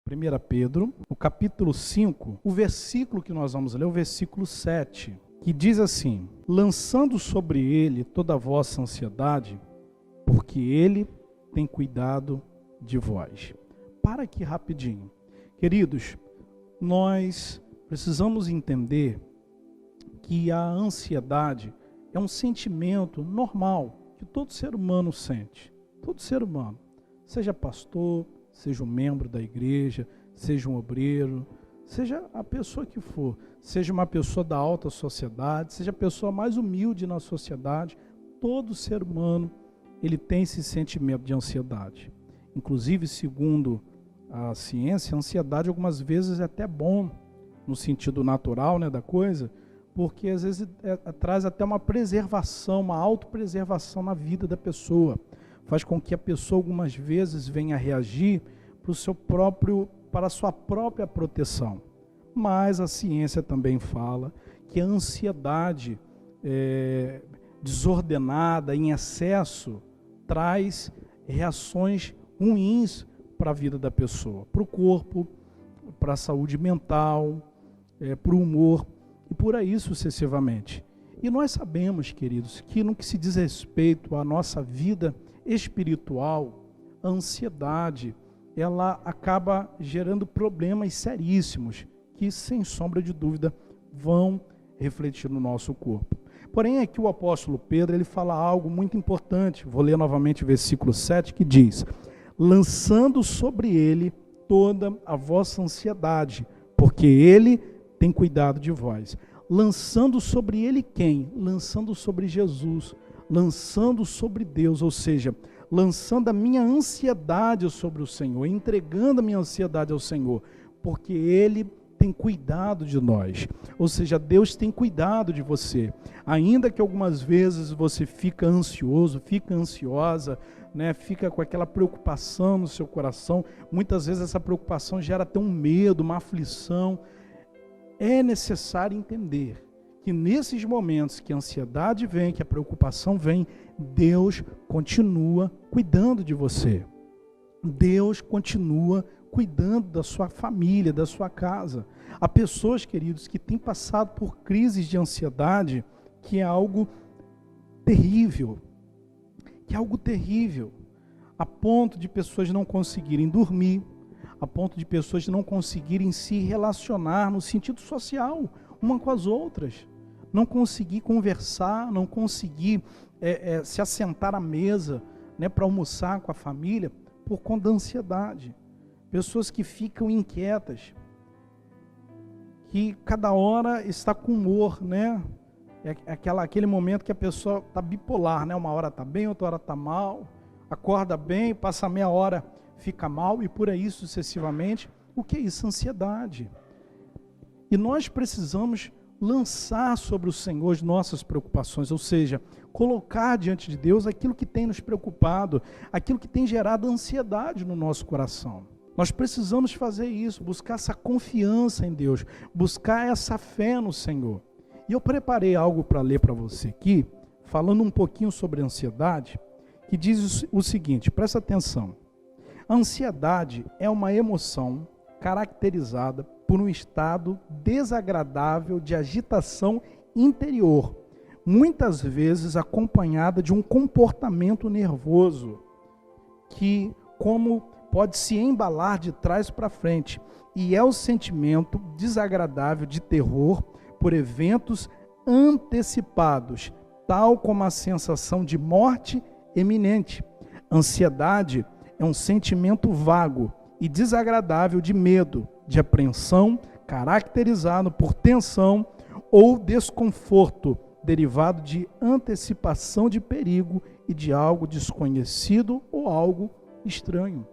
1 Pedro, no capítulo 5, o versículo que nós vamos ler, o versículo 7, que diz assim: lançando sobre ele toda a vossa ansiedade, porque ele tem cuidado de vós. Para aqui rapidinho. Queridos, nós precisamos entender que a ansiedade é um sentimento normal que todo ser humano sente. Todo ser humano, seja pastor, seja um membro da igreja, seja um obreiro, seja a pessoa que for, seja uma pessoa da alta sociedade, seja a pessoa mais humilde na sociedade, todo ser humano ele tem esse sentimento de ansiedade. Inclusive, segundo a ciência, a ansiedade algumas vezes é até bom, no sentido natural, né, da coisa, porque às vezes traz até uma preservação, uma autopreservação na vida da pessoa. Faz com que a pessoa algumas vezes venha a reagir para a sua própria proteção. Mas a ciência também fala que a ansiedade desordenada, em excesso, traz reações ruins para a vida da pessoa, para o corpo, para a saúde mental, para o humor e por aí sucessivamente. E nós sabemos, queridos, que no que se diz respeito à nossa vida espiritual, a ansiedade, ela acaba gerando problemas seríssimos que, sem sombra de dúvida, vão refletir no nosso corpo. Porém, aqui o apóstolo Pedro, ele fala algo muito importante. Vou ler novamente o versículo 7, que diz: lançando sobre ele toda a vossa ansiedade, porque ele tem cuidado de vós. Lançando sobre ele quem? Lançando sobre Jesus, lançando sobre Deus, ou seja, lançando a minha ansiedade sobre o Senhor, entregando a minha ansiedade ao Senhor, porque ele tem cuidado de nós, ou seja, Deus tem cuidado de você, ainda que algumas vezes você fica ansioso, fica ansiosa, né, fica com aquela preocupação no seu coração, muitas vezes essa preocupação gera até um medo, uma aflição. É necessário entender que nesses momentos que a ansiedade vem, que a preocupação vem, Deus continua cuidando de você, Deus continua cuidando da sua família, da sua casa. Há pessoas, queridos, que têm passado por crises de ansiedade, que é algo terrível, a ponto de pessoas não conseguirem dormir, a ponto de pessoas não conseguirem se relacionar no sentido social, uma com as outras, não conseguir conversar, não conseguir se assentar à mesa, né, para almoçar com a família, por conta da ansiedade. Pessoas que ficam inquietas, que cada hora está com humor, né? Aquele momento que a pessoa está bipolar, né? Uma hora está bem, outra hora está mal, acorda bem, passa meia hora, fica mal e por aí sucessivamente. O que é isso? Ansiedade. E nós precisamos lançar sobre o Senhor as nossas preocupações, ou seja, colocar diante de Deus aquilo que tem nos preocupado, aquilo que tem gerado ansiedade no nosso coração. Nós precisamos fazer isso, buscar essa confiança em Deus, buscar essa fé no Senhor. E eu preparei algo para ler para você aqui, falando um pouquinho sobre ansiedade, que diz o seguinte, presta atenção. A ansiedade é uma emoção caracterizada por um estado desagradável de agitação interior, muitas vezes acompanhada de um comportamento nervoso, que pode se embalar de trás para frente, e é o sentimento desagradável de terror por eventos antecipados, tal como a sensação de morte iminente. Ansiedade é um sentimento vago e desagradável de medo, de apreensão, caracterizado por tensão ou desconforto, derivado de antecipação de perigo e de algo desconhecido ou algo estranho.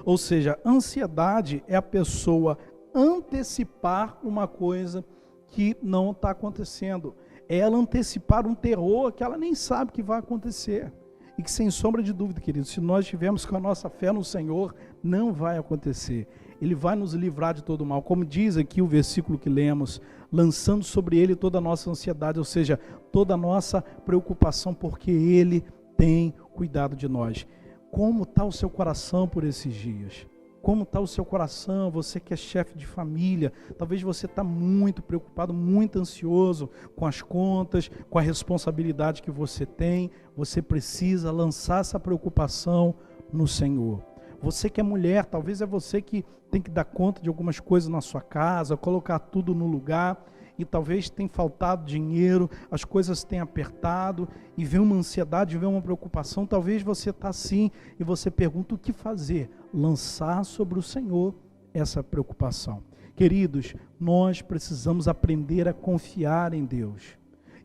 Ou seja, ansiedade é a pessoa antecipar uma coisa que não está acontecendo. É ela antecipar um terror que ela nem sabe que vai acontecer. E que, sem sombra de dúvida, queridos, se nós tivermos com a nossa fé no Senhor, não vai acontecer. Ele vai nos livrar de todo o mal. Como diz aqui o versículo que lemos, lançando sobre ele toda a nossa ansiedade, ou seja, toda a nossa preocupação, porque ele tem cuidado de nós. Como está o seu coração por esses dias? Como está o seu coração? Você que é chefe de família, talvez você está muito preocupado, muito ansioso com as contas, com a responsabilidade que você tem. Você precisa lançar essa preocupação no Senhor. Você que é mulher, talvez é você que tem que dar conta de algumas coisas na sua casa, colocar tudo no lugar, e talvez tenha faltado dinheiro, as coisas tenham apertado, e vem uma ansiedade, vem uma preocupação. Talvez você está assim, e você pergunta o que fazer. Lançar sobre o Senhor essa preocupação. Queridos, nós precisamos aprender a confiar em Deus.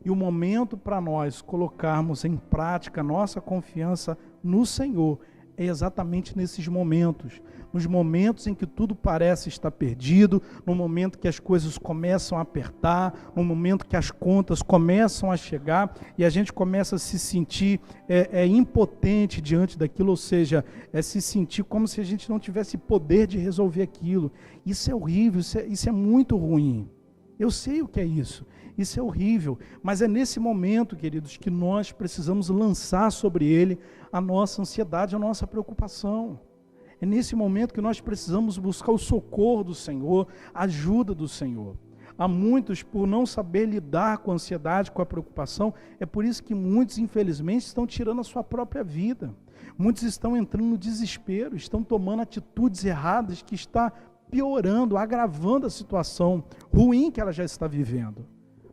E o momento para nós colocarmos em prática a nossa confiança no Senhor é exatamente nesses momentos. Nos momentos em que tudo parece estar perdido, no momento que as coisas começam a apertar, no momento que as contas começam a chegar e a gente começa a se sentir impotente diante daquilo, ou seja, se sentir como se a gente não tivesse poder de resolver aquilo. Isso é horrível, isso é muito ruim. Eu sei o que é isso. Isso é horrível, mas é nesse momento, queridos, que nós precisamos lançar sobre ele a nossa ansiedade, a nossa preocupação. É nesse momento que nós precisamos buscar o socorro do Senhor, a ajuda do Senhor. Há muitos, por não saber lidar com a ansiedade, com a preocupação, é por isso que muitos, infelizmente, estão tirando a sua própria vida. Muitos estão entrando no desespero, estão tomando atitudes erradas que está piorando, agravando a situação ruim que ela já está vivendo.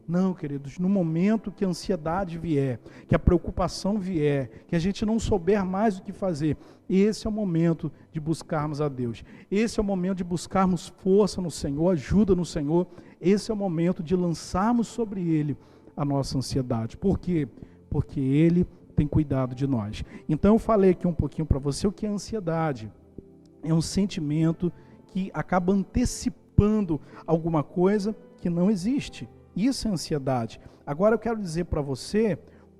Não, queridos, no momento que a ansiedade vier, que a preocupação vier, que a gente não souber mais o que fazer, esse é o momento de buscarmos a Deus. Esse é o momento de buscarmos força no Senhor, ajuda no Senhor. Esse é o momento de lançarmos sobre Ele a nossa ansiedade. Por quê? Porque Ele tem cuidado de nós. Então eu falei aqui um pouquinho para você o que é ansiedade. É um sentimento que acaba antecipando alguma coisa que não existe. Isso é ansiedade. Agora eu quero dizer para você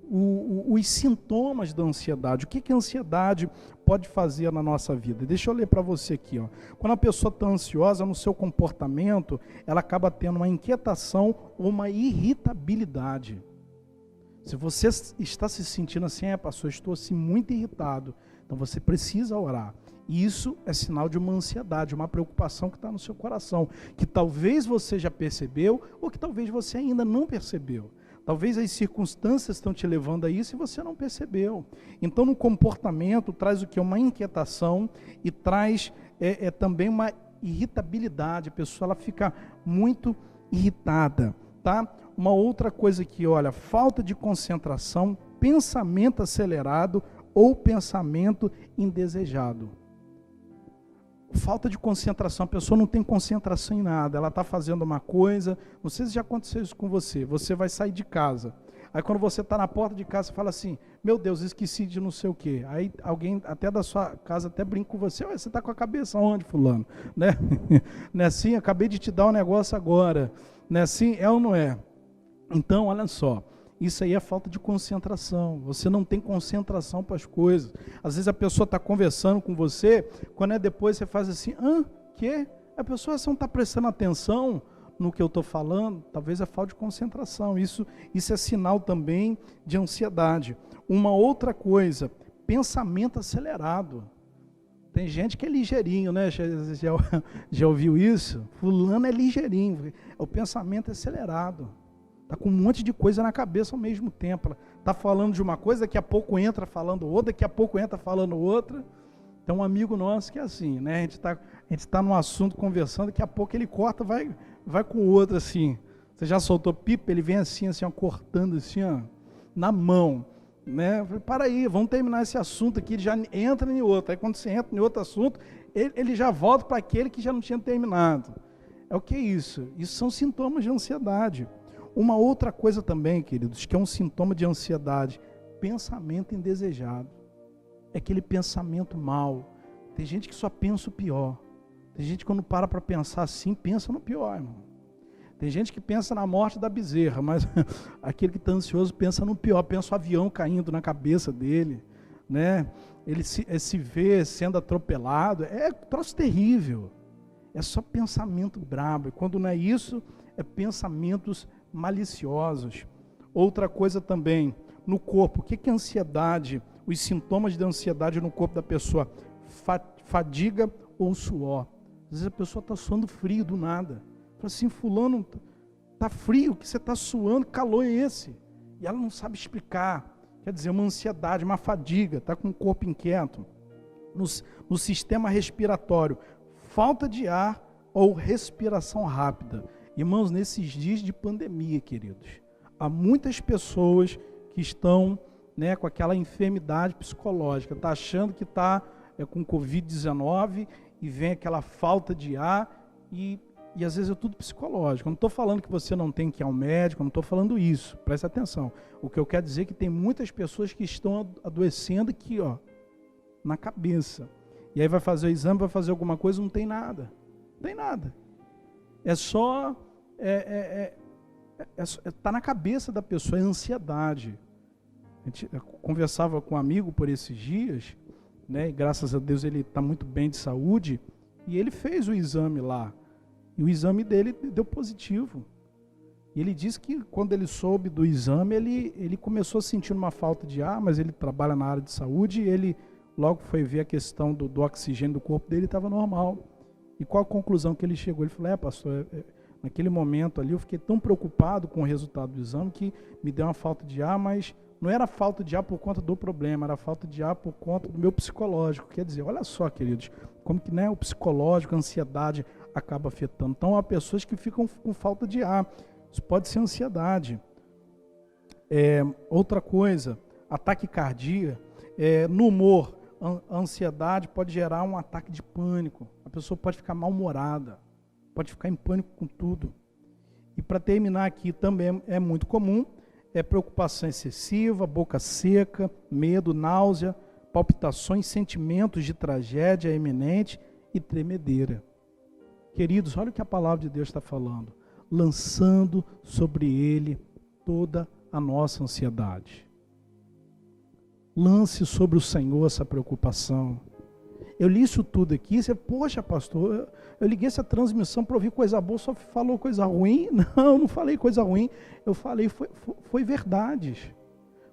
os sintomas da ansiedade. O que a ansiedade pode fazer na nossa vida? Deixa eu ler para você aqui. Quando a pessoa está ansiosa, no seu comportamento, ela acaba tendo uma inquietação ou uma irritabilidade. Se você está se sentindo assim, pastor, estou assim muito irritado, então você precisa orar. Isso é sinal de uma ansiedade, uma preocupação que está no seu coração, que talvez você já percebeu ou que talvez você ainda não percebeu. Talvez as circunstâncias estão te levando a isso e você não percebeu. Então, no comportamento, traz o que? Uma inquietação e traz também uma irritabilidade. A pessoa ela fica muito irritada, tá? Uma outra coisa aqui, olha, falta de concentração, pensamento acelerado ou pensamento indesejado. Falta de concentração, a pessoa não tem concentração em nada, ela está fazendo uma coisa, não sei se já aconteceu isso com você, você vai sair de casa, aí quando você está na porta de casa, você fala assim, meu Deus, esqueci de não sei o quê, aí alguém até da sua casa até brinca com você, você está com a cabeça onde, fulano? Né? Não é assim? Acabei de te dar um negócio agora, não é assim? É ou não é? Então, olha só, isso aí é falta de concentração. Você não tem concentração para as coisas. Às vezes a pessoa está conversando com você, quando é depois você faz assim, quê? A pessoa não está prestando atenção no que eu estou falando, talvez é falta de concentração. Isso é sinal também de ansiedade. Uma outra coisa, pensamento acelerado. Tem gente que é ligeirinho, né? Já ouviu isso? Fulano é ligeirinho. O pensamento é acelerado. Está com um monte de coisa na cabeça ao mesmo tempo. Está falando de uma coisa, daqui a pouco entra falando outra, daqui a pouco entra falando outra. Tem um amigo nosso que é assim, né? A gente tá num assunto conversando, daqui a pouco ele corta, vai com o outro assim. Você já soltou pipa? Ele vem assim, ó, cortando assim, ó, na mão. Né? Eu falei, para aí, vamos terminar esse assunto aqui, ele já entra em outro. Aí quando você entra em outro assunto, ele já volta para aquele que já não tinha terminado. É o que é isso? Isso são sintomas de ansiedade. Uma outra coisa também, queridos, que é um sintoma de ansiedade, pensamento indesejado. É aquele pensamento mau. Tem gente que só pensa o pior. Tem gente que quando para pensar assim, pensa no pior, irmão. Tem gente que pensa na morte da bezerra, mas aquele que está ansioso pensa no pior, pensa o avião caindo na cabeça dele, né? Ele se vê sendo atropelado, é um troço terrível. É só pensamento brabo. E quando não é isso, é pensamentos maliciosos. Outra coisa também, no corpo, o que é ansiedade? Os sintomas de ansiedade no corpo da pessoa, fadiga ou suor. Às vezes a pessoa está suando frio do nada. Fala assim, fulano, está frio, que você está suando, que calor é esse? E ela não sabe explicar. Quer dizer, uma ansiedade, uma fadiga, está com o corpo inquieto. No sistema respiratório, falta de ar ou respiração rápida. Irmãos, nesses dias de pandemia, queridos, há muitas pessoas que estão, né, com aquela enfermidade psicológica, está achando que está com Covid-19 e vem aquela falta de ar e às vezes é tudo psicológico. Eu não estou falando que você não tem que ir ao médico, eu não estou falando isso, presta atenção. O que eu quero dizer é que tem muitas pessoas que estão adoecendo aqui, ó, na cabeça. E aí vai fazer o exame, vai fazer alguma coisa, não tem nada. Não tem nada. É só... Está na cabeça da pessoa, é ansiedade. Eu conversava com um amigo por esses dias, né, e graças a Deus ele está muito bem de saúde, e ele fez o exame lá, e o exame dele deu positivo. E ele disse que quando ele soube do exame, ele começou a sentir uma falta de ar, mas ele trabalha na área de saúde, e ele logo foi ver a questão do oxigênio do corpo dele, estava normal. E qual a conclusão que ele chegou? Ele falou, pastor, naquele momento ali eu fiquei tão preocupado com o resultado do exame que me deu uma falta de ar, mas não era falta de ar por conta do problema, era falta de ar por conta do meu psicológico. Quer dizer, olha só, queridos, como que, né, o psicológico, a ansiedade acaba afetando. Então, há pessoas que ficam com falta de ar. Isso pode ser ansiedade. Outra coisa, ataque cardíaco. No humor, a ansiedade pode gerar um ataque de pânico. A pessoa pode ficar mal-humorada, pode ficar em pânico com tudo. E para terminar aqui, também é muito comum, preocupação excessiva, boca seca, medo, náusea, palpitações, sentimentos de tragédia iminente e tremedeira. Queridos, olha o que a palavra de Deus está falando. Lançando sobre ele toda a nossa ansiedade. Lance sobre o Senhor essa preocupação. Eu li isso tudo aqui, você, poxa, pastor, eu liguei essa transmissão para ouvir coisa boa, só falou coisa ruim? Não falei coisa ruim, eu falei, foi verdades.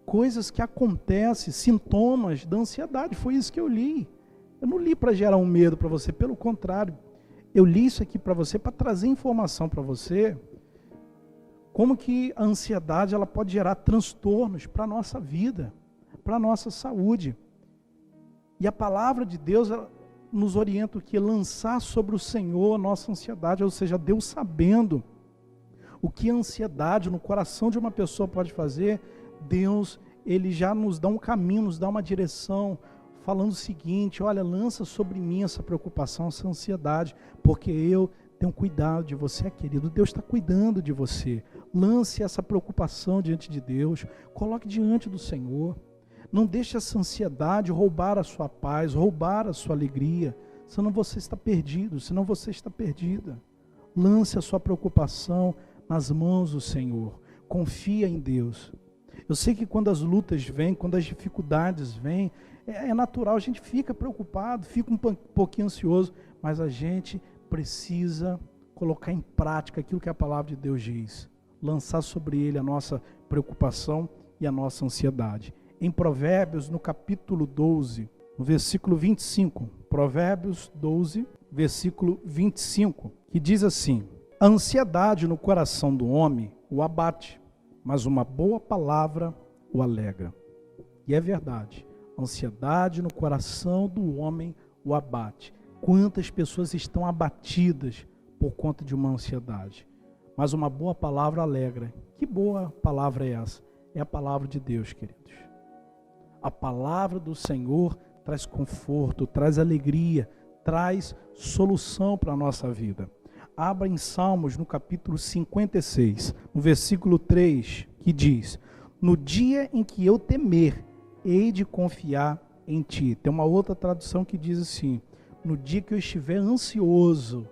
Coisas que acontecem, sintomas da ansiedade, foi isso que eu li. Eu não li para gerar um medo para você, pelo contrário, eu li isso aqui para você, para trazer informação para você, como que a ansiedade ela pode gerar transtornos para a nossa vida, para a nossa saúde. E a palavra de Deus nos orienta o que? Lançar sobre o Senhor a nossa ansiedade, ou seja, Deus sabendo o que a ansiedade no coração de uma pessoa pode fazer, Deus, Ele já nos dá um caminho, nos dá uma direção, falando o seguinte, olha, lança sobre mim essa preocupação, essa ansiedade, porque eu tenho cuidado de você, querido, Deus está cuidando de você. Lance essa preocupação diante de Deus, coloque diante do Senhor. Não deixe essa ansiedade roubar a sua paz, roubar a sua alegria, senão você está perdido, senão você está perdida. Lance a sua preocupação nas mãos do Senhor, confia em Deus. Eu sei que quando as lutas vêm, quando as dificuldades vêm, é natural, a gente fica preocupado, fica um pouquinho ansioso, mas a gente precisa colocar em prática aquilo que a palavra de Deus diz, lançar sobre ele a nossa preocupação e a nossa ansiedade. Em Provérbios, no capítulo 12, no versículo 25, Provérbios 12, versículo 25, que diz assim, a ansiedade no coração do homem o abate, mas uma boa palavra o alegra. E é verdade, a ansiedade no coração do homem o abate. Quantas pessoas estão abatidas por conta de uma ansiedade? Mas uma boa palavra alegra. Que boa palavra é essa? É a palavra de Deus, queridos. A palavra do Senhor traz conforto, traz alegria, traz solução para a nossa vida. Abra em Salmos, no capítulo 56, no versículo 3, que diz, no dia em que eu temer, hei de confiar em ti. Tem uma outra tradução que diz assim, no dia que eu estiver ansioso,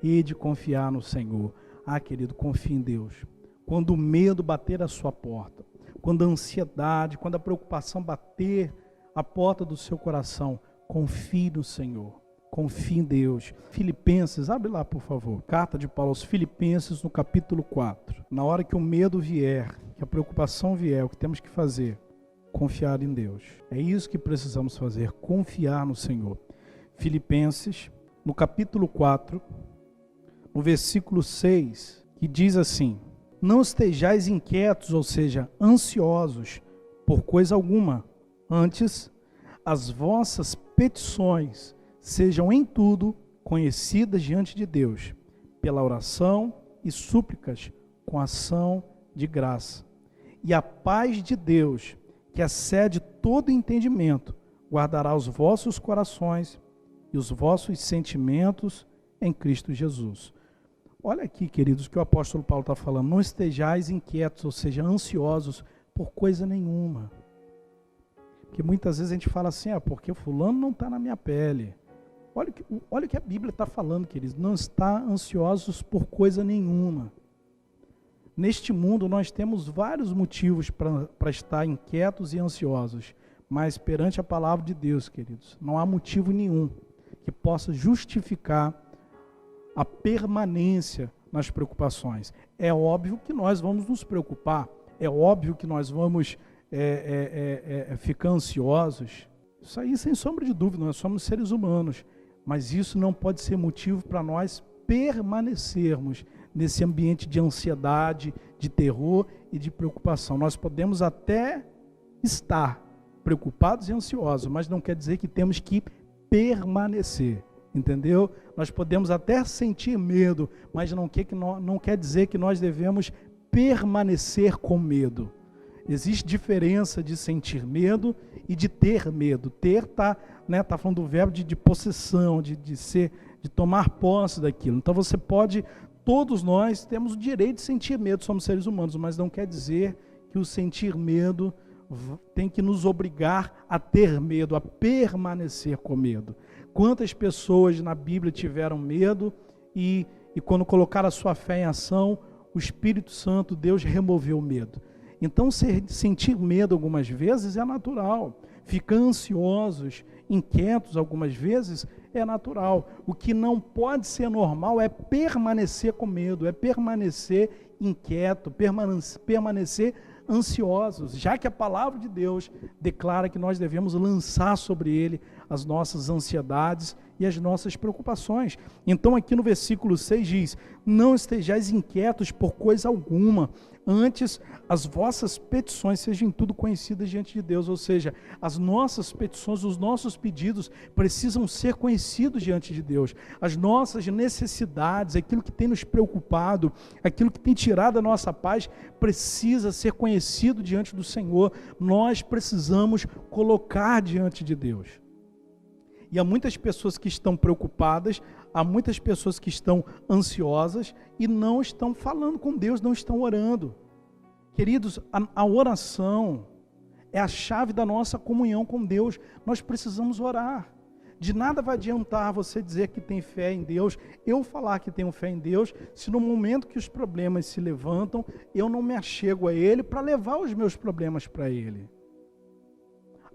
hei de confiar no Senhor. Ah, querido, confie em Deus. Quando o medo bater a sua porta, quando a ansiedade, quando a preocupação bater a porta do seu coração, confie no Senhor, confie em Deus. Filipenses, abre lá por favor, carta de Paulo aos Filipenses no capítulo 4. Na hora que o medo vier, que a preocupação vier, o que temos que fazer? Confiar em Deus. É isso que precisamos fazer, confiar no Senhor. Filipenses, no capítulo 4, no versículo 6, que diz assim: não estejais inquietos, ou seja, ansiosos por coisa alguma, antes as vossas petições sejam em tudo conhecidas diante de Deus, pela oração e súplicas com ação de graça. E a paz de Deus, que excede todo entendimento, guardará os vossos corações e os vossos sentimentos em Cristo Jesus. Olha aqui, queridos, o que o apóstolo Paulo está falando. Não estejais inquietos, ou seja, ansiosos por coisa nenhuma. Porque muitas vezes a gente fala assim, porque fulano não está na minha pele. Olha o que a Bíblia está falando, queridos. Não está ansiosos por coisa nenhuma. Neste mundo nós temos vários motivos para estar inquietos e ansiosos. Mas perante a palavra de Deus, queridos, não há motivo nenhum que possa justificar a permanência nas preocupações. É óbvio que nós vamos nos preocupar. É óbvio que nós vamos ficar ansiosos. Isso aí, sem sombra de dúvida, nós somos seres humanos. Mas isso não pode ser motivo para nós permanecermos nesse ambiente de ansiedade, de terror e de preocupação. Nós podemos até estar preocupados e ansiosos, mas não quer dizer que temos que permanecer, entendeu? Nós podemos até sentir medo, mas não quer dizer que nós devemos permanecer com medo. Existe diferença de sentir medo e de ter medo. Ter tá falando do verbo de possessão, de tomar posse daquilo. Então você pode, todos nós temos o direito de sentir medo, somos seres humanos, mas não quer dizer que o sentir medo tem que nos obrigar a ter medo, a permanecer com medo. Quantas pessoas na Bíblia tiveram medo e quando colocaram a sua fé em ação, o Espírito Santo, Deus removeu o medo. Então, sentir medo algumas vezes é natural. Ficar ansiosos, inquietos algumas vezes é natural. O que não pode ser normal é permanecer com medo, é permanecer inquieto, permanecer ansiosos, já que a palavra de Deus declara que nós devemos lançar sobre ele as nossas ansiedades e as nossas preocupações. Então aqui no versículo 6 diz: não estejais inquietos por coisa alguma, antes as vossas petições sejam em tudo conhecidas diante de Deus. Ou seja, as nossas petições, os nossos pedidos precisam ser conhecidos diante de Deus. As nossas necessidades, aquilo que tem nos preocupado, aquilo que tem tirado a nossa paz, precisa ser conhecido diante do Senhor. Nós precisamos colocar diante de Deus. E há muitas pessoas que estão preocupadas, há muitas pessoas que estão ansiosas e não estão falando com Deus, não estão orando. Queridos, a oração é a chave da nossa comunhão com Deus. Nós precisamos orar. De nada vai adiantar você dizer que tem fé em Deus, eu falar que tenho fé em Deus, se no momento que os problemas se levantam, eu não me achego a Ele para levar os meus problemas para Ele.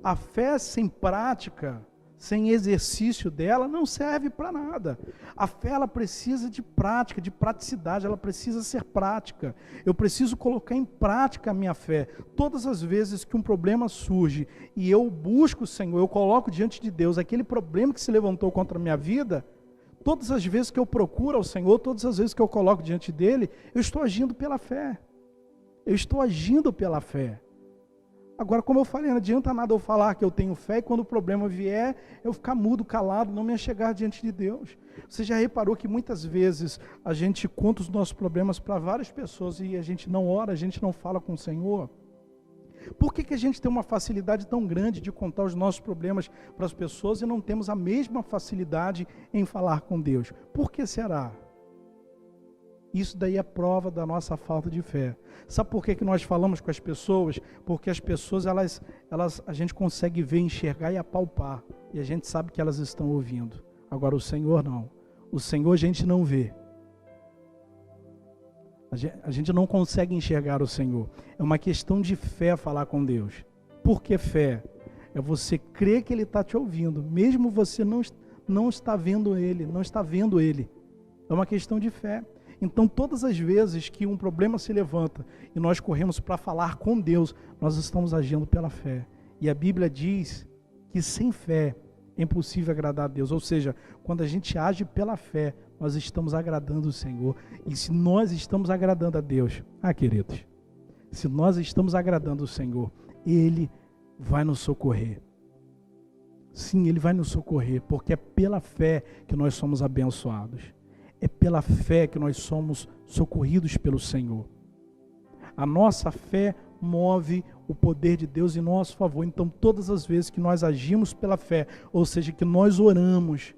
A fé sem prática, sem exercício dela, não serve para nada. A fé, ela precisa de prática, de praticidade, ela precisa ser prática. Eu preciso colocar em prática a minha fé. Todas as vezes que um problema surge e eu busco o Senhor, eu coloco diante de Deus aquele problema que se levantou contra a minha vida, todas as vezes que eu procuro ao Senhor, todas as vezes que eu coloco diante dele, eu estou agindo pela fé. Eu estou agindo pela fé. Agora, como eu falei, não adianta nada eu falar que eu tenho fé e quando o problema vier, eu ficar mudo, calado, não me achegar diante de Deus. Você já reparou que muitas vezes a gente conta os nossos problemas para várias pessoas e a gente não ora, a gente não fala com o Senhor? Por que a gente tem uma facilidade tão grande de contar os nossos problemas para as pessoas e não temos a mesma facilidade em falar com Deus? Por que será? Isso daí é prova da nossa falta de fé. Sabe por que nós falamos com as pessoas? Porque as pessoas, a gente consegue ver, enxergar e apalpar. E a gente sabe que elas estão ouvindo. Agora o Senhor não. O Senhor a gente não vê. A gente não consegue enxergar o Senhor. É uma questão de fé falar com Deus. Por que fé? É você crer que Ele está te ouvindo. Mesmo você não está vendo Ele, não está vendo Ele. É uma questão de fé. Então, todas as vezes que um problema se levanta e nós corremos para falar com Deus, nós estamos agindo pela fé. E a Bíblia diz que sem fé é impossível agradar a Deus. Ou seja, quando a gente age pela fé, nós estamos agradando o Senhor. E se nós estamos agradando a Deus, queridos, se nós estamos agradando o Senhor, Ele vai nos socorrer. Sim, Ele vai nos socorrer, porque é pela fé que nós somos abençoados. É pela fé que nós somos socorridos pelo Senhor. A nossa fé move o poder de Deus em nosso favor. Então, todas as vezes que nós agimos pela fé, ou seja, que nós oramos,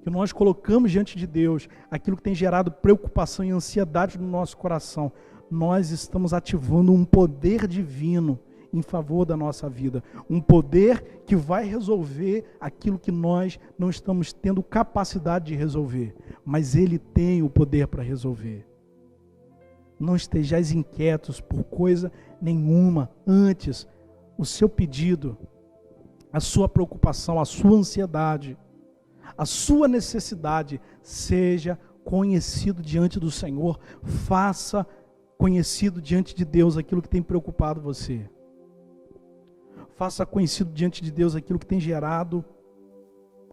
que nós colocamos diante de Deus aquilo que tem gerado preocupação e ansiedade no nosso coração, nós estamos ativando um poder divino em favor da nossa vida. Um poder que vai resolver aquilo que nós não estamos tendo capacidade de resolver. Mas Ele tem o poder para resolver. Não estejais inquietos por coisa nenhuma. Antes, o seu pedido, a sua preocupação, a sua ansiedade, a sua necessidade, seja conhecido diante do Senhor. Faça conhecido diante de Deus aquilo que tem preocupado você. Faça conhecido diante de Deus aquilo que tem gerado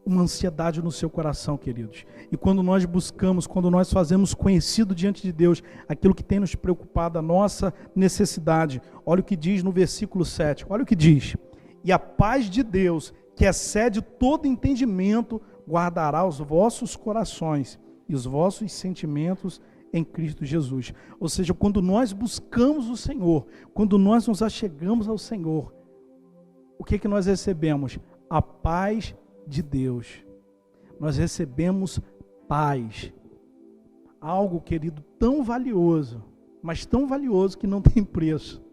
uma ansiedade no seu coração, queridos. E quando nós buscamos, quando nós fazemos conhecido diante de Deus aquilo que tem nos preocupado, a nossa necessidade, olha o que diz no versículo 7, olha o que diz: e a paz de Deus, que excede todo entendimento, guardará os vossos corações e os vossos sentimentos em Cristo Jesus. Ou seja, quando nós buscamos o Senhor, quando nós nos achegamos ao Senhor, o que nós recebemos? A paz de Deus. Nós recebemos paz. Algo, querido, tão valioso, mas tão valioso que não tem preço.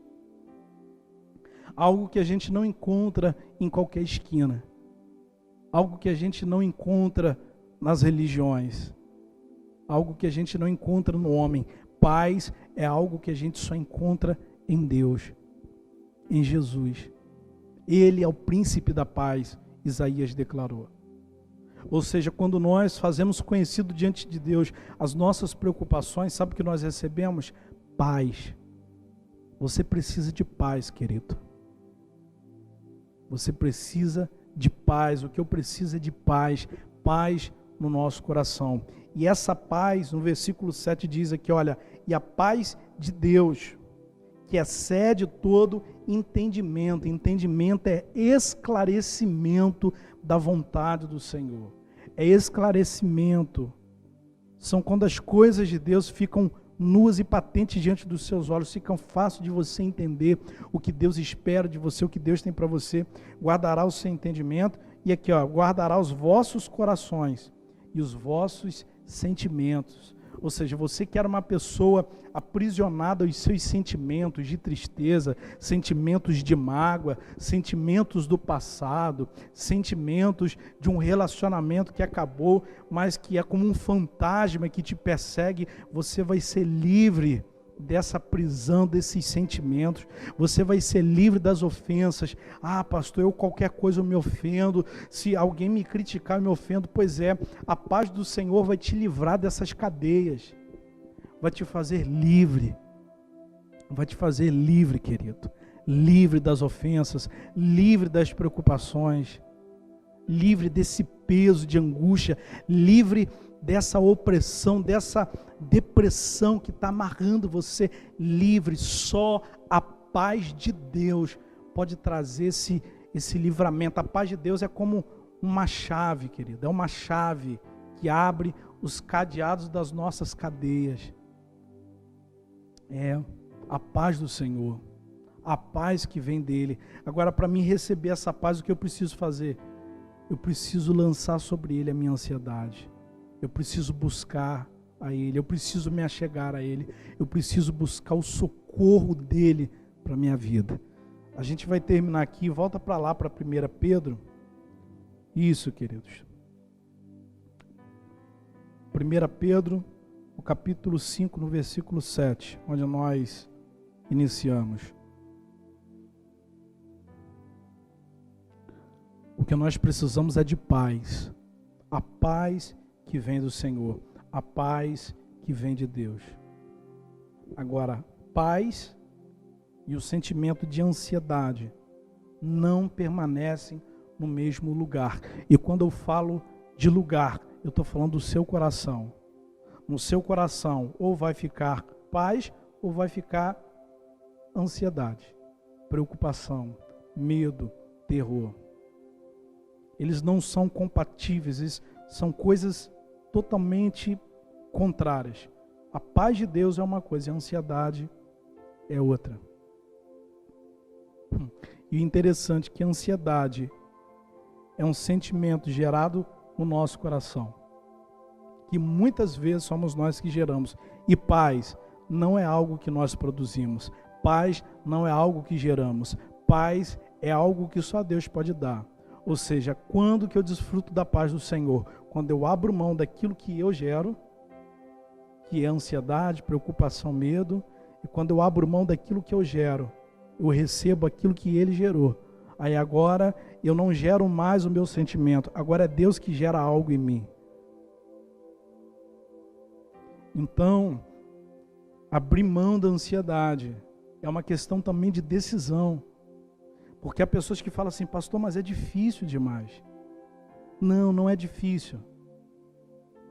Algo que a gente não encontra em qualquer esquina. Algo que a gente não encontra nas religiões. Algo que a gente não encontra no homem. Paz é algo que a gente só encontra em Deus, em Jesus. Ele é o príncipe da paz, Isaías declarou. Ou seja, quando nós fazemos conhecido diante de Deus as nossas preocupações, sabe o que nós recebemos? Paz. Você precisa de paz, querido. Você precisa de paz. O que eu preciso é de paz. Paz no nosso coração. E essa paz, no versículo 7 diz aqui, olha, e a paz de Deus, que excede todo entendimento. Entendimento é esclarecimento da vontade do Senhor. É esclarecimento. São quando as coisas de Deus ficam nuas e patentes diante dos seus olhos, ficam fácil de você entender o que Deus espera de você, o que Deus tem para você. Guardará o seu entendimento. E aqui, guardará os vossos corações e os vossos sentimentos. Ou seja, você que era uma pessoa aprisionada aos seus sentimentos de tristeza, sentimentos de mágoa, sentimentos do passado, sentimentos de um relacionamento que acabou, mas que é como um fantasma que te persegue, você vai ser livre dessa prisão, desses sentimentos. Você vai ser livre das ofensas. Pastor, eu qualquer coisa eu me ofendo. Se alguém me criticar, eu me ofendo. Pois é, a paz do Senhor vai te livrar dessas cadeias. Vai te fazer livre. Vai te fazer livre, querido. Livre das ofensas, livre das preocupações, livre desse peso de angústia, livre dessa opressão, dessa depressão que está amarrando você, livre. Só a paz de Deus pode trazer esse livramento. A paz de Deus é como uma chave, querido, é uma chave que abre os cadeados das nossas cadeias. É a paz do Senhor, a paz que vem dele. Agora, para mim receber essa paz, o que eu preciso fazer? Eu preciso lançar sobre ele a minha ansiedade. Eu preciso buscar a Ele, eu preciso me achegar a Ele, eu preciso buscar o socorro dEle para a minha vida. A gente vai terminar aqui, volta para lá, para 1 Pedro. Isso, queridos. 1 Pedro, no capítulo 5, no versículo 7, onde nós iniciamos. O que nós precisamos é de paz. A paz que vem do Senhor, a paz que vem de Deus. Agora, paz e o sentimento de ansiedade não permanecem no mesmo lugar. E quando eu falo de lugar, eu estou falando do seu coração. No seu coração, ou vai ficar paz, ou vai ficar ansiedade, preocupação, medo, terror. Eles não são compatíveis, eles são coisas totalmente contrárias. A paz de Deus é uma coisa e a ansiedade é outra. E o interessante é que a ansiedade é um sentimento gerado no nosso coração, que muitas vezes somos nós que geramos. E paz não é algo que nós produzimos. Paz não é algo que geramos. Paz é algo que só Deus pode dar. Ou seja, quando que eu desfruto da paz do Senhor? Quando eu abro mão daquilo que eu gero, que é ansiedade, preocupação, medo, e quando eu abro mão daquilo que eu gero, eu recebo aquilo que Ele gerou. Aí agora eu não gero mais o meu sentimento, agora é Deus que gera algo em mim. Então, abrir mão da ansiedade é uma questão também de decisão. Porque há pessoas que falam assim, pastor, mas é difícil demais. Não, não é difícil.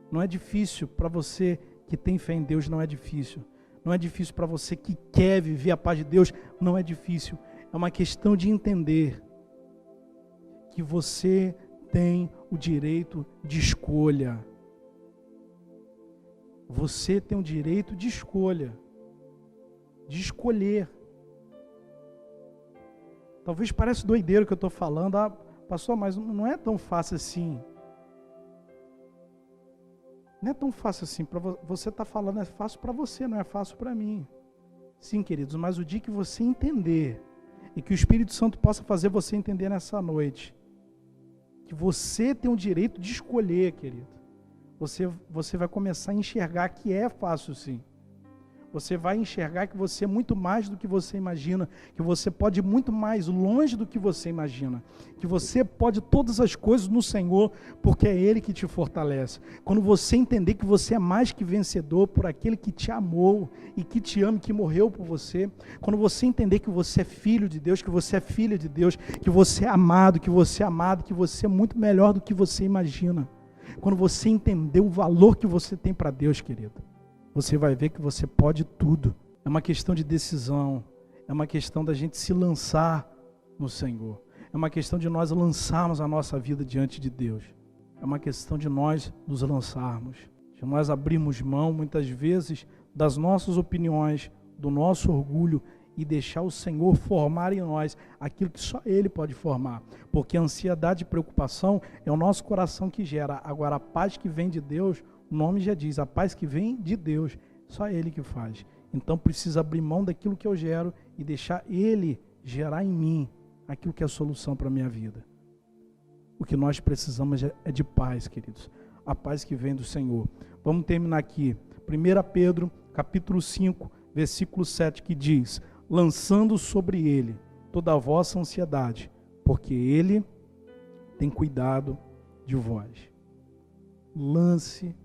Não é difícil para você que tem fé em Deus, não é difícil. Não é difícil para você que quer viver a paz de Deus, não é difícil. É uma questão de entender que você tem o direito de escolha. Você tem o direito de escolha, de escolher. Talvez pareça doideiro que eu estou falando, pastor, mas não é tão fácil assim. Não é tão fácil assim, para você estar falando, é fácil para você, não é fácil para mim. Sim, queridos, mas o dia que você entender, e que o Espírito Santo possa fazer você entender nessa noite, que você tem o direito de escolher, querido, você vai começar a enxergar que é fácil sim. Você vai enxergar que você é muito mais do que você imagina, que você pode ir muito mais longe do que você imagina, que você pode todas as coisas no Senhor, porque é Ele que te fortalece. Quando você entender que você é mais que vencedor por aquele que te amou e que te ama, que morreu por você, quando você entender que você é filho de Deus, que você é filha de Deus, que você é amado, que você é amado, que você é muito melhor do que você imagina. Quando você entender o valor que você tem para Deus, querido, você vai ver que você pode tudo. É uma questão de decisão. É uma questão da gente se lançar no Senhor. É uma questão de nós lançarmos a nossa vida diante de Deus. É uma questão de nós nos lançarmos. De nós abrirmos mão, muitas vezes, das nossas opiniões, do nosso orgulho e deixar o Senhor formar em nós aquilo que só Ele pode formar. Porque a ansiedade e preocupação é o nosso coração que gera. Agora, a paz que vem de Deus, o nome já diz, a paz que vem de Deus, só Ele que faz. Então precisa abrir mão daquilo que eu gero e deixar Ele gerar em mim aquilo que é a solução para a minha vida. O que nós precisamos é de paz, queridos. A paz que vem do Senhor. Vamos terminar aqui. 1 Pedro, capítulo 5, versículo 7, que diz: lançando sobre Ele toda a vossa ansiedade, porque Ele tem cuidado de vós. Lance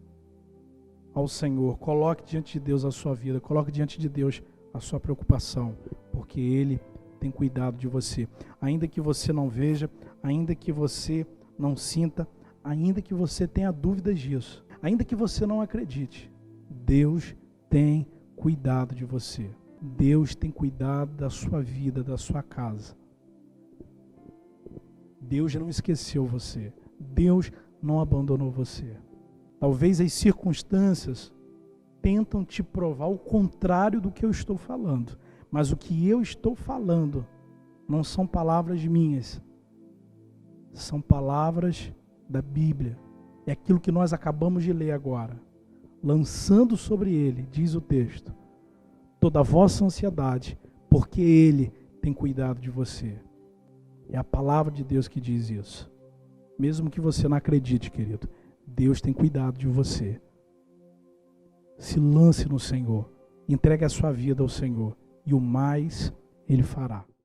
ao Senhor, coloque diante de Deus a sua vida, coloque diante de Deus a sua preocupação, porque Ele tem cuidado de você. Ainda que você não veja, ainda que você não sinta, ainda que você tenha dúvidas disso, ainda que você não acredite, Deus tem cuidado de você. Deus tem cuidado da sua vida, da sua casa. Deus não esqueceu você. Deus não abandonou você. Talvez as circunstâncias tentam te provar o contrário do que eu estou falando. Mas o que eu estou falando não são palavras minhas. São palavras da Bíblia. É aquilo que nós acabamos de ler agora. Lançando sobre Ele, diz o texto, toda a vossa ansiedade, porque Ele tem cuidado de você. É a palavra de Deus que diz isso. Mesmo que você não acredite, querido, Deus tem cuidado de você. Se lance no Senhor, entregue a sua vida ao Senhor, e o mais Ele fará.